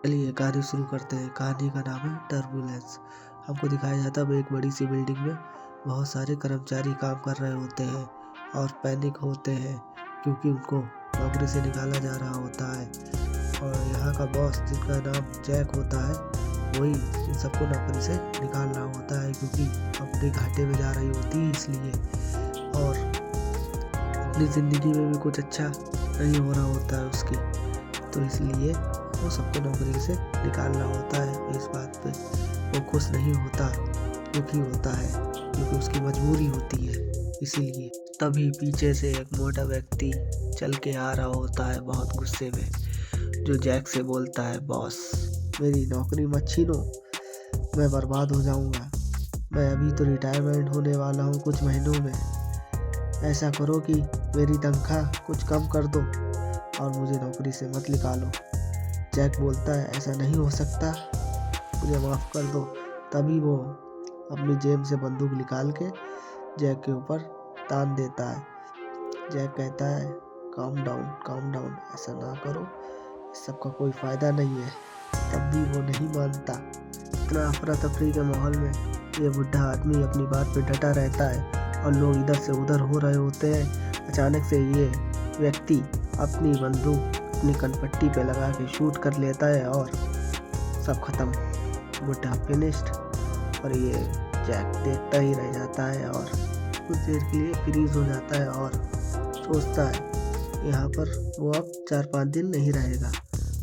चलिए कहानी शुरू करते हैं। कहानी का नाम है टर्बुलेंस। हमको दिखाया जाता है एक बड़ी सी बिल्डिंग में बहुत सारे कर्मचारी काम कर रहे होते हैं और पैनिक होते हैं क्योंकि उनको नौकरी से निकाला जा रहा होता है। और यहाँ का बॉस जिसका नाम जैक होता है वही इन सबको नौकरी से निकाल रहा होता है क्योंकि कंपनी घाटे में जा रही होती है इसलिए। और अपनी ज़िंदगी में भी कुछ अच्छा नहीं हो रहा होता है उसकी, तो इसलिए वो सबको नौकरी से निकाल रहा होता है। इस बात पे वो खुश नहीं होता, दुखी होता है क्योंकि उसकी मजबूरी होती है इसीलिए। तभी पीछे से एक मोटा व्यक्ति चल के आ रहा होता है बहुत गुस्से में, जो जैक से बोलता है, बॉस मेरी नौकरी मत छीनो, मैं बर्बाद हो जाऊंगा। मैं अभी तो रिटायरमेंट होने वाला हूँ कुछ महीनों में। ऐसा करो कि मेरी तनख्वाह कुछ कम कर दो और मुझे नौकरी से मत निकालो। जैक बोलता है, ऐसा नहीं हो सकता, मुझे माफ़ कर दो। तभी वो अपनी जेब से बंदूक निकाल के जैक के ऊपर तान देता है। जैक कहता है, काम डाउन, ऐसा ना करो, इस सब का कोई फ़ायदा नहीं है। तब भी वो नहीं मानता। इतना अफरा तफरी के माहौल में ये बुढ़ा आदमी अपनी बात पे डटा रहता है और लोग इधर से उधर हो रहे होते हैं। अचानक से ये व्यक्ति अपनी बंदूक अपनी कनपट्टी पे लगा के शूट कर लेता है और सब खत्म, बुढ़ा फिनिश्ड। और ये जैक देखता ही रह जाता है और कुछ देर के लिए फ्रीज हो जाता है और सोचता है यहाँ पर वो अब 4-5 दिन नहीं रहेगा।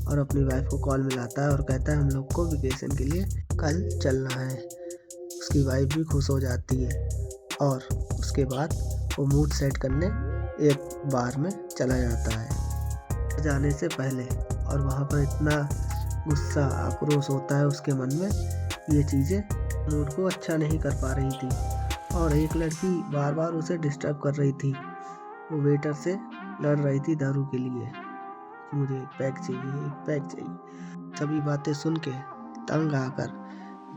और अपनी वाइफ को कॉल मिलाता है और कहता है हम लोग को वेकेशन के लिए कल चलना है। उसकी वाइफ भी खुश हो जाती है और उसके बाद वो मूड सेट करने एक बार में चला जाता है जाने से पहले। और वहाँ पर इतना गुस्सा आक्रोश होता है उसके मन में, ये चीज़ें मूड को अच्छा नहीं कर पा रही थी। और एक लड़की बार बार उसे डिस्टर्ब कर रही थी, वो वेटर से लड़ रही थी दारू के लिए, मुझे एक पैक चाहिए। सभी बातें सुन के तंग आकर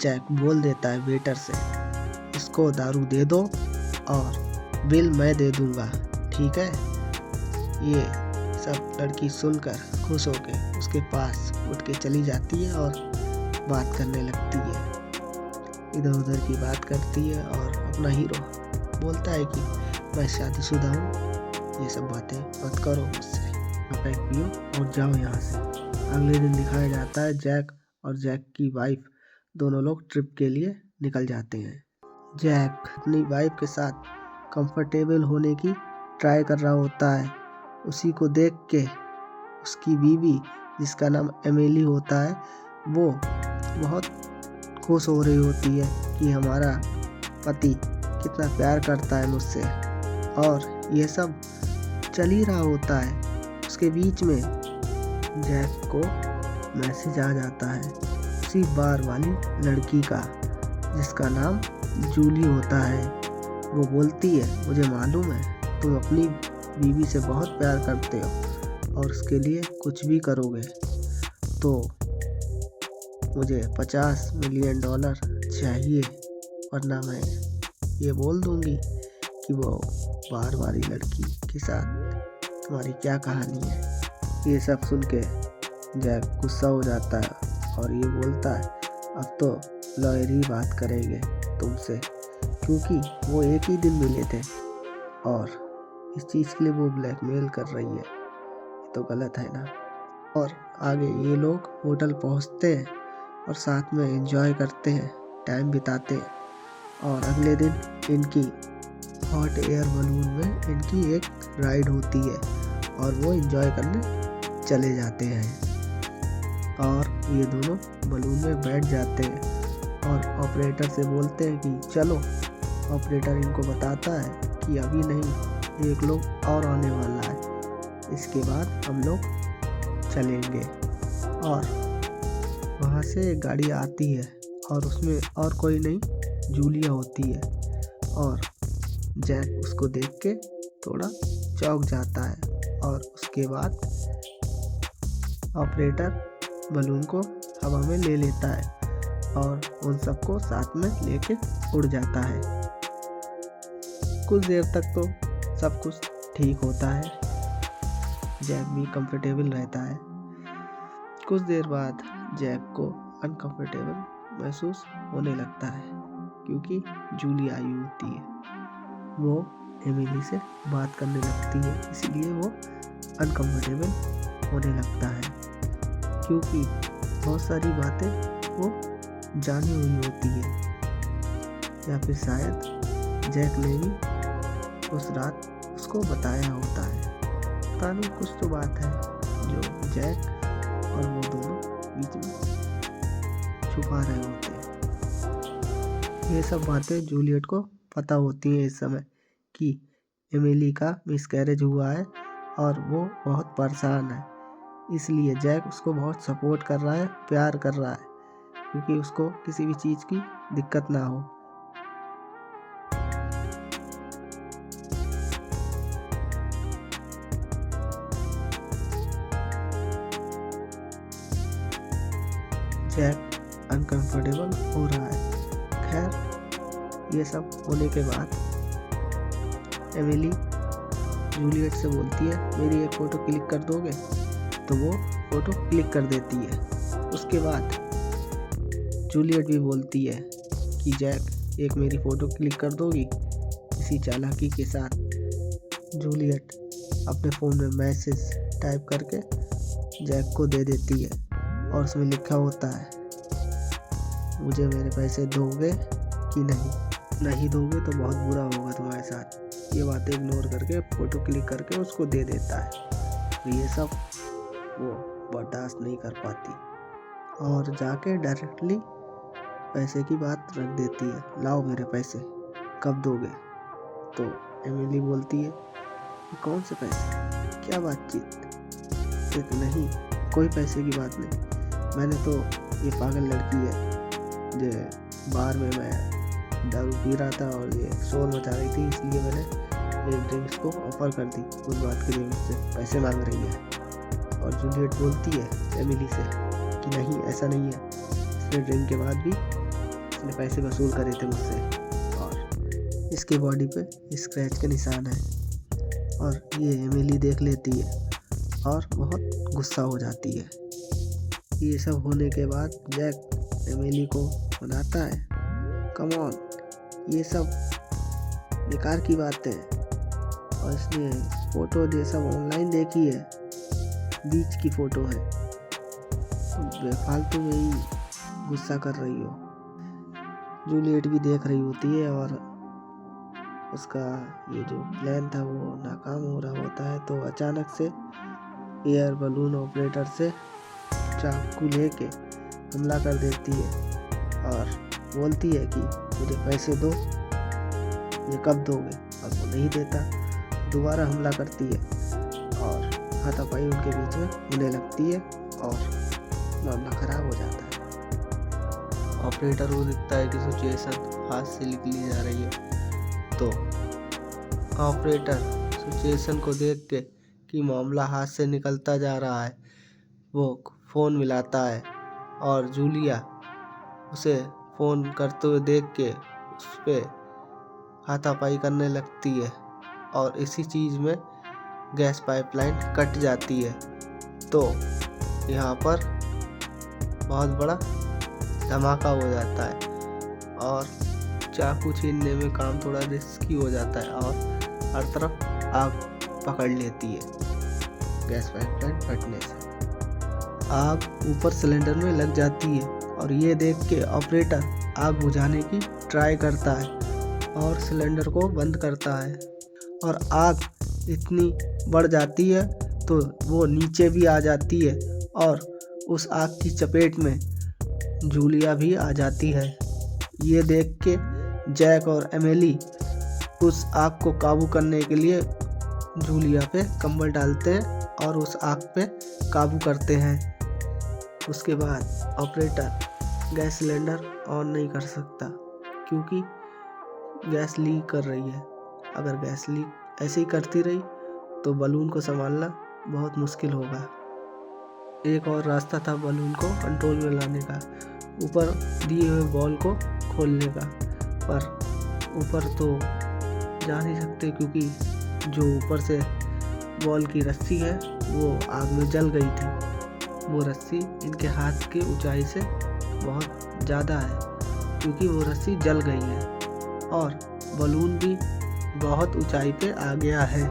जैक बोल देता है वेटर से, इसको दारू दे दो और बिल मैं दे दूंगा, ठीक है। ये सब लड़की सुनकर खुश होके उसके पास उठ के चली जाती है और बात करने लगती है, इधर उधर की बात करती है। और अपना हीरो बोलता है कि मैं शादीशुदा हूँ, ये सब बातें मत करो मुझसे, पैक पियो और जाओ यहाँ से। अगले दिन दिखाया जाता है जैक और जैक की वाइफ दोनों लोग ट्रिप के लिए निकल जाते हैं। जैक अपनी वाइफ के साथ कंफर्टेबल होने की ट्राई कर रहा होता है। उसी को देख के उसकी बीवी जिसका नाम एमिली होता है वो बहुत खुश हो रही होती है कि हमारा पति कितना प्यार करता है मुझसे। और यह सब चल ही रहा होता है, उसके बीच में जैक को मैसेज आ जाता है उसी बार वाली लड़की का जिसका नाम जूली होता है। वो बोलती है, मुझे मालूम है तुम अपनी बीवी से बहुत प्यार करते हो और उसके लिए कुछ भी करोगे, तो मुझे $50 मिलियन चाहिए, वरना मैं ये बोल दूंगी कि वो बार वाली लड़की के साथ तुम्हारी क्या कहानी है। ये सब सुन के जैक गुस्सा हो जाता है और ये बोलता है, अब तो लॉयर ही बात करेंगे तुमसे, क्योंकि वो एक ही दिन मिले थे और इस चीज़ के लिए वो ब्लैकमेल कर रही है, ये तो गलत है ना। और आगे ये लोग होटल पहुंचते हैं और साथ में एंजॉय करते हैं, टाइम बिताते हैं। और अगले दिन इनकी हॉट एयर बलून में इनकी एक राइड होती है और वो एंजॉय करने चले जाते हैं। और ये दोनों बलून में बैठ जाते हैं और ऑपरेटर से बोलते हैं कि चलो। ऑपरेटर इनको बताता है कि अभी नहीं, एक लोग और आने वाला है, इसके बाद हम लोग चलेंगे। और वहाँ से एक गाड़ी आती है और उसमें और कोई नहीं, जूलिया होती है। और जैक उसको देख के थोड़ा चौंक जाता है और उसके बाद ऑपरेटर बलून को हवा में ले लेता है और उन सबको साथ में लेके उड़ जाता है। कुछ देर तक तो सब कुछ ठीक होता है, जैक भी कंफर्टेबल रहता है। कुछ देर बाद जैक को अनकंफर्टेबल महसूस होने लगता है क्योंकि जूली आई होती है। वो एमिली से बात करने लगती है, इसलिए वो अनकंफर्टेबल होने लगता है क्योंकि बहुत सारी बातें वो जानी हुई होती है, या फिर शायद जैक ने भी उस रात उसको बताया होता है। पता नहीं, कुछ तो बात है जो जैक और वो दोनों बीच में छुपा रहे होते हैं। ये सब बातें जूलियट को पता होती हैं इस समय कि एमिली का मिसकैरेज हुआ है और वो बहुत परेशान है। इसलिए जैक उसको बहुत सपोर्ट कर रहा है, प्यार कर रहा है, क्योंकि उसको किसी भी चीज़ की दिक्कत ना हो। जैक अनकंफर्टेबल हो रहा है। खैर, ये सब होने के बाद एमिली जूलियट से बोलती है, मेरी एक फ़ोटो क्लिक कर दोगे? तो वो फ़ोटो क्लिक कर देती है। उसके बाद जूलियट भी बोलती है कि जैक, एक मेरी फ़ोटो क्लिक कर दोगी? इसी चालाकी के साथ जूलियट अपने फ़ोन में मैसेज टाइप करके जैक को दे देती है और उसमें लिखा होता है, मुझे मेरे पैसे दोगे कि नहीं? नहीं दोगे तो बहुत बुरा होगा तुम्हारे साथ। ये बातें इग्नोर करके फ़ोटो क्लिक करके उसको दे देता है। तो ये सब वो बर्दाश्त नहीं कर पाती और जाके डायरेक्टली पैसे की बात रख देती है, लाओ मेरे पैसे, कब दोगे? तो एमिली बोलती है, कौन से पैसे, क्या बातचीत? एक नहीं, कोई पैसे की बात नहीं। मैंने तो, ये पागल लड़की है जो बार में मैं दारू पी रहा था और ये शोर मचा रही थी, इसलिए मैंने एक ड्रिंक्स को ऑफर कर दी। उस बात के लिए मुझसे पैसे मांग रही है। और जूलियट बोलती है एमिली से कि नहीं, ऐसा नहीं है, इसने ड्रिंक के बाद भी इसने पैसे वसूल करे थे मुझसे और इसके बॉडी पे स्क्रैच के निशान है। और ये एमिली देख लेती है और बहुत गुस्सा हो जाती है। ये सब होने के बाद जैक एमिली को मनाता है, कम ऑन, ये सब बेकार की बात है और इसने फ़ोटो ये सब ऑनलाइन देखी है, बीच की फ़ोटो है, बेफालतू में ही गुस्सा कर रही हो। जूलियट भी देख रही होती है और उसका ये जो प्लान था वो नाकाम हो रहा होता है। तो अचानक से एयर बलून ऑपरेटर से चाकू लेके हमला कर देती है और बोलती है कि मुझे पैसे दो, ये कब दोगे? और वो नहीं देता। दोबारा हमला करती है और हाथापाई उनके बीच में होने लगती है और मामला खराब हो जाता है। ऑपरेटर को दिखता है कि सिचुएशन हाथ से निकली जा रही है, तो ऑपरेटर सिचुएशन को देख के कि मामला हाथ से निकलता जा रहा है, वो फ़ोन मिलाता है और जूलिया उसे फ़ोन करते हुए देख के उस पर हाथापाई करने लगती है और इसी चीज़ में गैस पाइपलाइन कट जाती है। तो यहाँ पर बहुत बड़ा धमाका हो जाता है और चाकू छीनने में काम थोड़ा रिस्की हो जाता है और हर तरफ आग पकड़ लेती है गैस पाइपलाइन फटने से। आग ऊपर सिलेंडर में लग जाती है और ये देख के ऑपरेटर आग बुझाने की ट्राई करता है और सिलेंडर को बंद करता है और आग इतनी बढ़ जाती है तो वो नीचे भी आ जाती है और उस आग की चपेट में जूलिया भी आ जाती है। ये देख के जैक और एमिली उस आग को काबू करने के लिए जूलिया पे कंबल डालते हैं और उस आग पे काबू करते हैं। उसके बाद ऑपरेटर गैस सिलेंडर ऑन नहीं कर सकता क्योंकि गैस लीक कर रही है। अगर गैस लीक ऐसे ही करती रही तो बलून को संभालना बहुत मुश्किल होगा। एक और रास्ता था बलून को कंट्रोल में लाने का, ऊपर दिए हुए बॉल को खोलने का, पर ऊपर तो जा नहीं सकते क्योंकि जो ऊपर से बॉल की रस्सी है वो आग में जल गई थी। वो रस्सी इनके हाथ की ऊंचाई से बहुत ज़्यादा है, क्योंकि वो रस्सी जल गई है और बलून भी बहुत ऊंचाई पे आ गया है,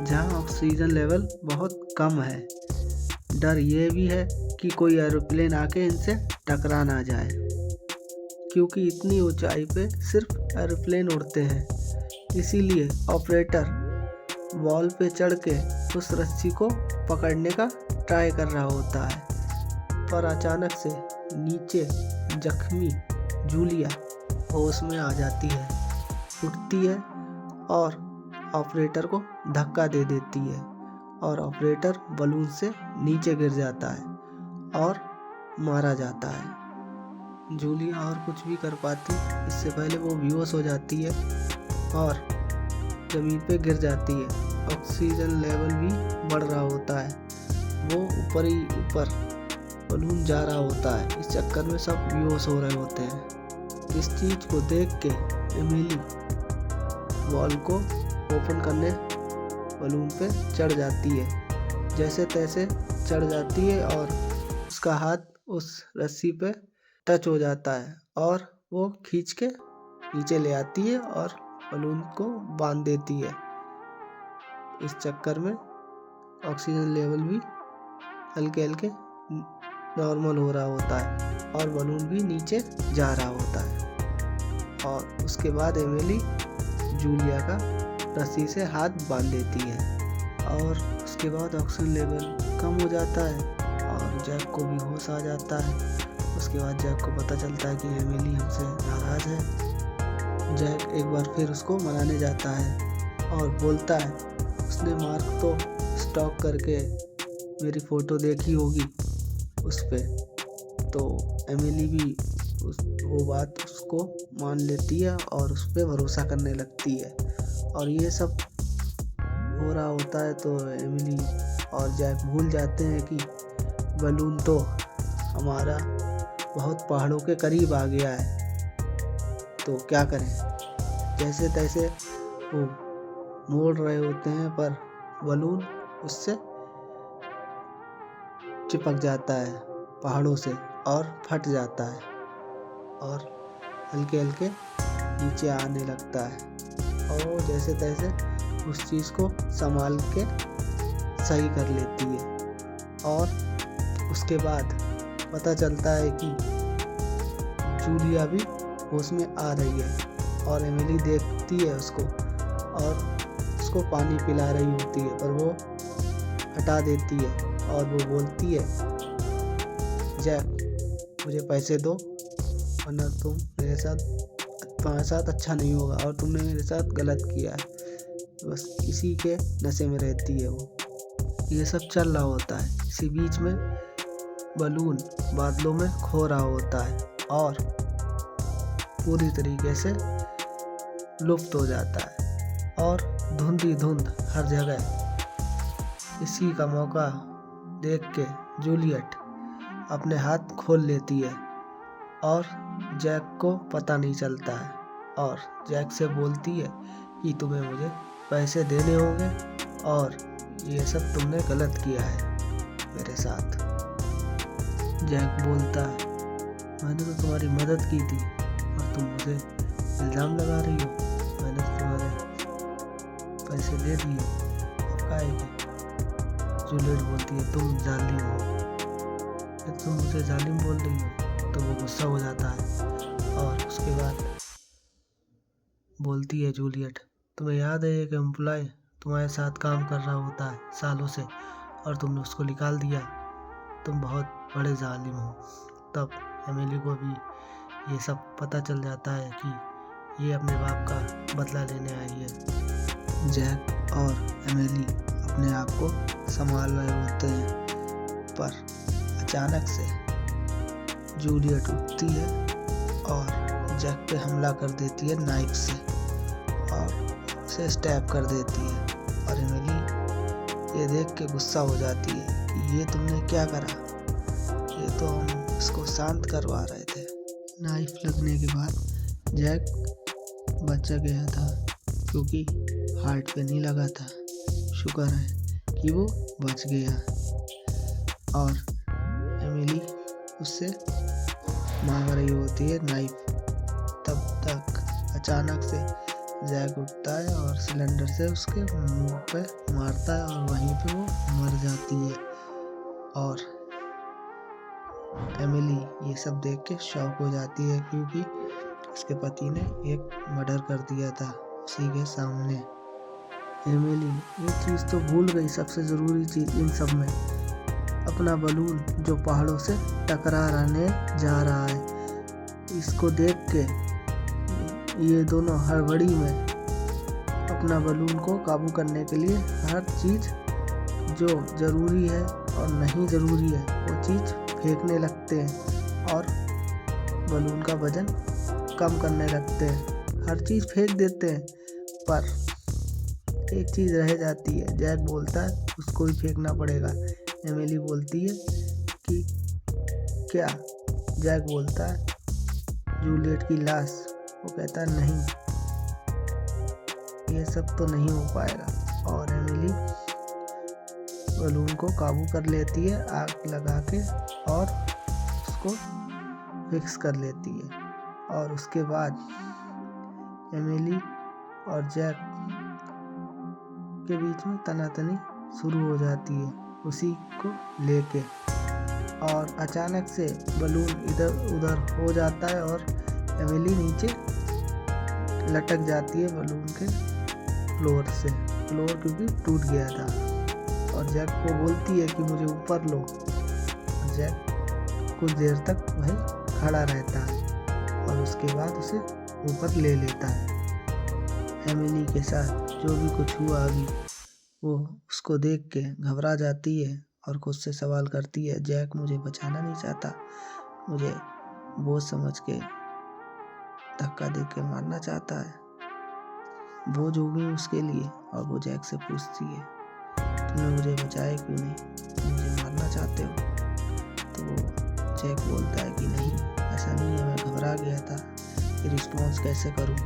जहाँ ऑक्सीजन लेवल बहुत कम है। डर ये भी है कि कोई एरोप्लेन आके इनसे टकरा ना जाए, क्योंकि इतनी ऊंचाई पे सिर्फ एरोप्लेन उड़ते हैं। इसीलिए ऑपरेटर वॉल पे चढ़ के उस रस्सी को पकड़ने का ट्राई कर रहा होता है, पर अचानक से नीचे जख्मी जूलिया होश में आ जाती है, उठती है और ऑपरेटर को धक्का दे देती है और ऑपरेटर बलून से नीचे गिर जाता है और मारा जाता है। जूलिया और कुछ भी कर पाती इससे पहले वो बेहोश हो जाती है और ज़मीन पे गिर जाती है। ऑक्सीजन लेवल भी बढ़ रहा होता है, वो ऊपर ही ऊपर बलून जा रहा होता है। इस चक्कर में सब बेहोश हो रहे होते हैं। इस चीज़ को देख के एमिली वॉल को ओपन करने बलून पे चढ़ जाती है, जैसे तैसे चढ़ जाती है और उसका हाथ उस रस्सी पे टच हो जाता है और वो खींच के नीचे ले आती है और बलून को बांध देती है। इस चक्कर में ऑक्सीजन लेवल भी हल्के हल्के नॉर्मल हो रहा होता है और बलून भी नीचे जा रहा होता है। और उसके बाद एमिली जूलिया का रस्सी से हाथ बांध देती है और उसके बाद ऑक्सीजन लेवल कम हो जाता है और जैक को भी होश आ जाता है। उसके बाद जैक को पता चलता है कि एमिली हमसे नाराज़ है। जैक एक बार फिर उसको मनाने जाता है और बोलता है उसने मार्क तो स्टॉक करके मेरी फ़ोटो देखी होगी उस पर। तो एमिली भी वो बात उसको मान लेती है और उस पर भरोसा करने लगती है। और ये सब हो रहा होता है तो एमिली और जैक भूल जाते हैं कि बलून तो हमारा बहुत पहाड़ों के करीब आ गया है, तो क्या करें। जैसे तैसे वो मोड़ रहे होते हैं पर बलून उससे चिपक जाता है पहाड़ों से और फट जाता है और हल्के हल्के नीचे आने लगता है। और वो जैसे तैसे उस चीज़ को संभाल के सही कर लेती है। और उसके बाद पता चलता है कि जूलिया भी होश में आ रही है और एमिली देखती है उसको और उसको पानी पिला रही होती है, पर वो हटा देती है और वो बोलती है जैक मुझे पैसे दो वरना तुम तुम्हारे साथ अच्छा नहीं होगा और तुमने मेरे साथ गलत किया है। बस इसी के नशे में रहती है वो। ये सब चल रहा होता है, इसी बीच में बलून बादलों में खो रहा होता है और पूरी तरीके से लुप्त हो जाता है और धुंध ही धुंध हर जगह। इसी का मौका देख के जूलियट अपने हाथ खोल लेती है और जैक को पता नहीं चलता है और जैक से बोलती है कि तुम्हें मुझे पैसे देने होंगे और ये सब तुमने गलत किया है मेरे साथ। जैक बोलता है मैंने तो तुम्हारी मदद की थी और तुम मुझे इल्ज़ाम लगा रही हो। मैंने तो तुम्हारे पैसे दे दिए, अब काहे के। जूलियट बोलती है तुम जालिम हो। जब तुम मुझे जालिम बोल रही हो तो वो गुस्सा हो जाता है और उसके बाद बोलती है जूलियट तुम्हें याद है एक एम्प्लॉय तुम्हारे साथ काम कर रहा होता है सालों से और तुमने उसको निकाल दिया, तुम बहुत बड़े जालिम हो। तब एमिली को भी ये सब पता चल जाता है कि ये अपने बाप का बदला लेने आई है। जैक और एमिली अपने आप को संभाल रहे होते हैं, पर अचानक से जूलियट उठती है और जैक पे हमला कर देती है नाइफ से और उसे स्टैब कर देती है। और एमिली ये देख के गुस्सा हो जाती है कि ये तुमने क्या करा, ये तो हम इसको शांत करवा रहे थे। नाइफ लगने के बाद जैक बच गया था क्योंकि हार्ट पे नहीं लगा था। शुक्र है कि वो बच गया। और उससे मांग रही होती है नाइफ। तब तक अचानक से जैक उठता है और सिलेंडर से उसके मुंह पे मारता है और वहीं पे वो मर जाती है। और एमिली ये सब देख के शॉक हो जाती है क्योंकि उसके पति ने एक मर्डर कर दिया था उसी के सामने। एमिली एक चीज़ तो भूल गई, सबसे ज़रूरी चीज़ इन सब में, अपना बलून जो पहाड़ों से टकराने जा रहा है। इसको देख के ये दोनों हड़बड़ी में अपना बलून को काबू करने के लिए हर चीज़ जो ज़रूरी है और नहीं ज़रूरी है वो चीज़ फेंकने लगते हैं और बलून का वजन कम करने लगते हैं। हर चीज़ फेंक देते हैं पर एक चीज़ रह जाती है। जैक बोलता है उसको ही फेंकना पड़ेगा। एमिली बोलती है कि क्या? जैक बोलता है जूलियट की लाश। वो कहता है नहीं, ये सब तो नहीं हो पाएगा। और एमिली बलून को काबू कर लेती है आग लगा के और उसको फिक्स कर लेती है। और उसके बाद एमिली और जैक के बीच में तनातनी शुरू हो जाती है उसी को लेके। और अचानक से बलून इधर उधर हो जाता है और एमिली नीचे लटक जाती है बलून के फ्लोर से। फ्लोर क्योंकि टूट गया था। और जैक को बोलती है कि मुझे ऊपर लो। जैक कुछ देर तक वहीं खड़ा रहता है और उसके बाद उसे ऊपर ले लेता है। एमिली के साथ जो भी कुछ हुआ अभी वो उसको देख के घबरा जाती है और खुद से सवाल करती है, जैक मुझे बचाना नहीं चाहता, मुझे बोझ समझ के धक्का दे के मारना चाहता है। बोझ हो गई उसके लिए। और वो जैक से पूछती है तुमने मुझे बचाया क्यों नहीं, तुम मुझे मारना चाहते हो? तो जैक बोलता है कि नहीं, ऐसा नहीं है, मैं घबरा गया था कि रिस्पॉन्स कैसे करूं।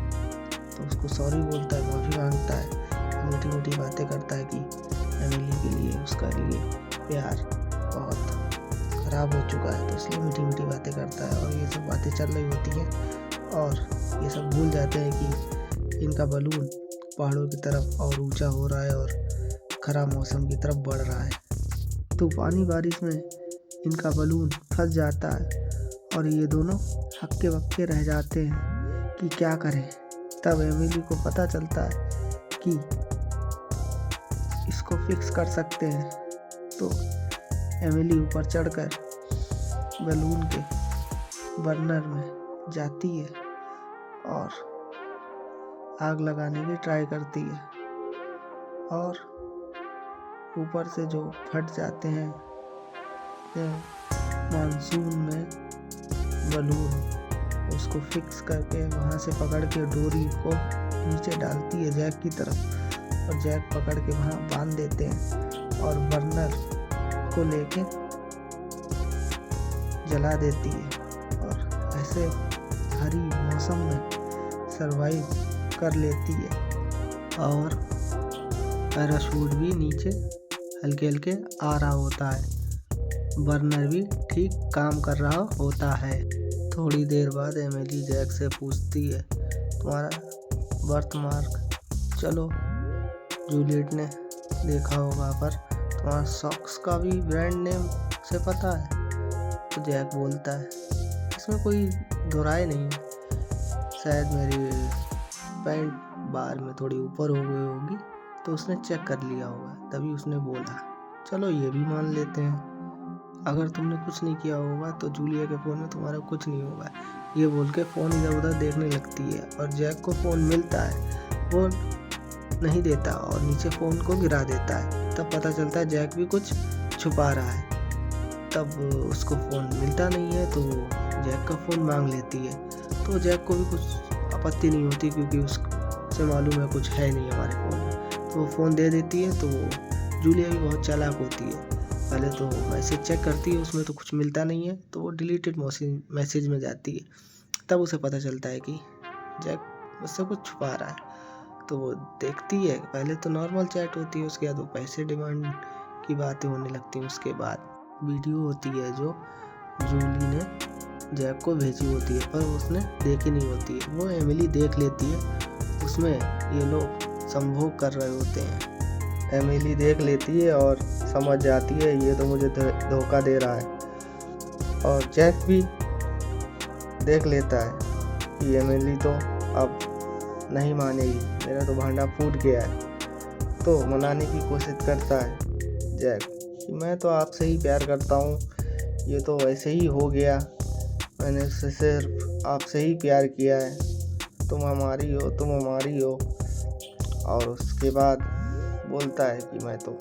तो उसको सॉरी बोलता है, माफ़ी मांगता है, मीठी मीठी बातें करता है कि एमिली के लिए उसका लिए प्यार बहुत ख़राब हो चुका है तो इसलिए मीठी मीठी बातें करता है। और ये सब बातें चल रही होती हैं और ये सब भूल जाते हैं कि इनका बलून पहाड़ों की तरफ और ऊंचा हो रहा है और खराब मौसम की तरफ बढ़ रहा है। तूफानी बारिश में इनका बलून फंस जाता है और ये दोनों हक्के बक्के रह जाते हैं कि क्या करें। तब एमिली को पता चलता है कि इसको फिक्स कर सकते हैं। तो एमिली ऊपर चढ़कर बलून के बर्नर में जाती है और आग लगाने की ट्राई करती है। और ऊपर से जो फट जाते हैं मानसून में बलून, उसको फिक्स करके वहाँ से पकड़ के डोरी को नीचे डालती है जैक की तरफ और जैक पकड़ के वहाँ बांध देते हैं और बर्नर को लेके जला देती है और ऐसे भारी मौसम में सरवाइव कर लेती है। और पैराशूट भी नीचे हल्के हल्के आ रहा होता है, बर्नर भी ठीक काम कर रहा होता है। थोड़ी देर बाद एमिली जैक से पूछती है तुम्हारा बर्थ मार्क चलो जूलियट ने देखा होगा, पर तुम्हारा सॉक्स का भी ब्रांड नेम से पता है? तो जैक बोलता है इसमें कोई दोहराए नहीं, शायद मेरी पैंट बार में थोड़ी ऊपर हो गई होगी तो उसने चेक कर लिया होगा, तभी उसने बोला चलो ये भी मान लेते हैं, अगर तुमने कुछ नहीं किया होगा तो जूलिया के फ़ोन में तुम्हारा कुछ नहीं होगा। ये बोल के फ़ोन इधर उधर देखने लगती है और जैक को फ़ोन मिलता है, वो नहीं देता और नीचे फ़ोन को गिरा देता है। तब पता चलता है जैक भी कुछ छुपा रहा है। तब उसको फ़ोन मिलता नहीं है तो जैक का फ़ोन मांग लेती है। तो जैक को भी कुछ आपत्ति नहीं होती क्योंकि उससे मालूम है कुछ है नहीं हमारे फ़ोन में, तो वो फ़ोन दे देती है। तो जूलिया भी बहुत चालाक होती है, पहले तो मैसेज चेक करती है, उसमें तो कुछ मिलता नहीं है तो वो डिलीटेड मैसेज में जाती है। तब उसे पता चलता है कि जैक उससे कुछ छुपा रहा है। तो वो देखती है, पहले तो नॉर्मल चैट होती है, उसके बाद वो पैसे डिमांड की बातें होने लगती हैं। उसके बाद वीडियो होती है जो जूली ने जैक को भेजी होती है, पर उसने देखी नहीं होती है। वो एमिली देख लेती है, उसमें ये लोग संभोग कर रहे होते हैं। एमिली देख लेती है और समझ जाती है ये तो मुझे धोखा दे रहा है, और जैक भी देख लेता है कि एमिली तो अब नहीं मानेगी, मेरा तो भांडा फूट गया है। तो मनाने की कोशिश करता है जैक कि मैं तो आपसे ही प्यार करता हूँ, ये तो ऐसे ही हो गया, मैंने उससे सिर्फ आपसे ही प्यार किया है, तुम हमारी हो, तुम हमारी हो। और उसके बाद बोलता है कि मैं तो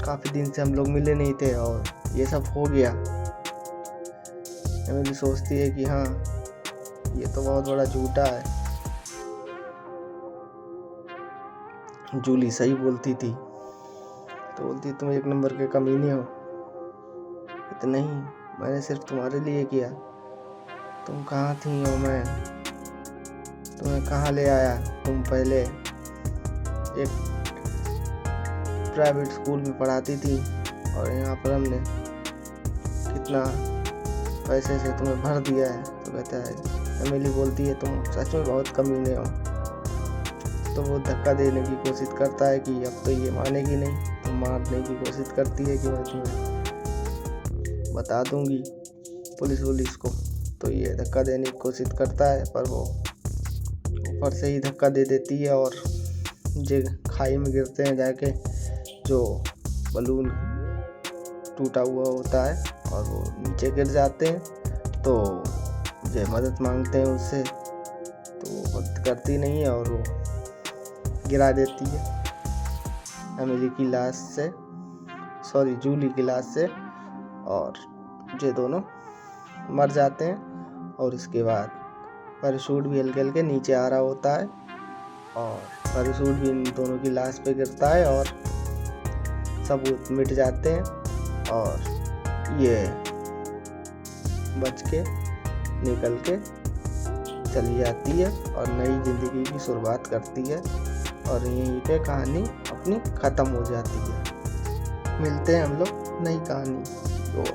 काफ़ी दिन से हम लोग मिले नहीं थे और ये सब हो गया। एमिली सोचती है कि हाँ, ये तो बहुत बड़ा झूठा है, जूली सही बोलती थी। तो बोलती तुम एक नंबर के कमीने हो। तो नहीं, मैंने सिर्फ तुम्हारे लिए किया, तुम कहाँ थी और मैं तुम्हें कहाँ ले आया। तुम पहले एक प्राइवेट स्कूल में पढ़ाती थी और यहाँ पर हमने कितना पैसे से तुम्हें भर दिया है। तो कहता है, एमिली बोलती है तुम सच में बहुत कमीने हो। तो वो धक्का देने की कोशिश करता है कि अब तो ये मानेगी नहीं, तो मारने की कोशिश करती है कि मैं तुम्हें बता दूंगी पुलिस को। तो ये धक्का देने की कोशिश करता है, पर वो ऊपर से ही धक्का दे देती है और जे खाई में गिरते हैं जाके, जो बलून टूटा हुआ होता है, और वो नीचे गिर जाते हैं। तो जे मदद मांगते हैं उससे, तो वो मदद करती नहीं है और वो गिरा देती है एमिली की लाश से, सॉरी जूली की लाश से, और ये दोनों मर जाते हैं। और इसके बाद पैराशूट भी हल्के हल्के नीचे आ रहा होता है और पैराशूट भी इन दोनों की लाश पे गिरता है और सबूत मिट जाते हैं और ये बच के निकल के चली जाती है और नई ज़िंदगी की शुरुआत करती है, और यहीं पे कहानी अपनी ख़त्म हो जाती है। मिलते हैं हम लोग नई कहानी और